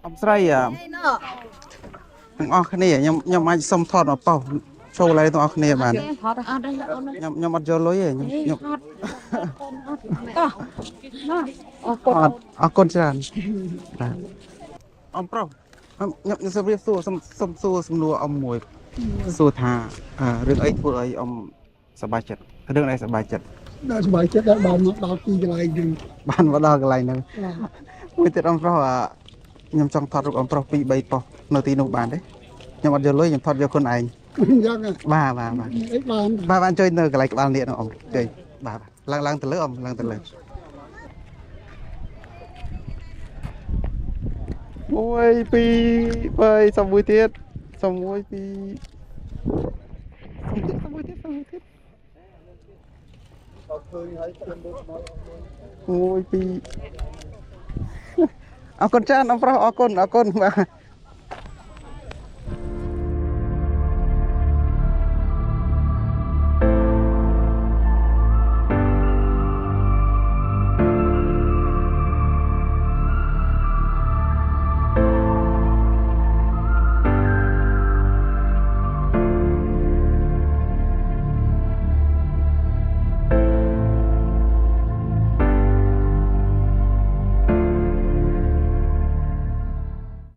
ông say à ông cái này nhom ai xong thọt mà bao show lại tụi ông cái này bạn nhom ăn vô lối vậy nhom ông con tràn ông pro nhom sẽ biết xua xăm xua xăm lúa ông mùi xua thà rừng ấy vừa ấy ôngสบายចិត្តเรื่องอะไรสบายចិត្ត đã sửa chết đã đào kỳ cái này thì បានមកដល់កន្លែងហ្នឹងមួយទៀតអំប្រុសខ្ញុំចង់ថតរូបអំប្រុស2 3ប៉ុស្តិ៍នៅទីនោះបានទេខ្ញុំអត់យកលុយខ្ញុំថតយកខ្លួនឯង dân à បាទ ít bàn បានជួយនៅកន្លែងក្បាលនេះអ៊ំជួយបាទឡើងទៅលើអ៊ំឡើងទៅលើមួយពីរ3សុំមួយទៀតសុំមួយពីរសុំមួយទៀតមួយពីរអរគុណច្រើនអំប្រុសអរគុណបាទ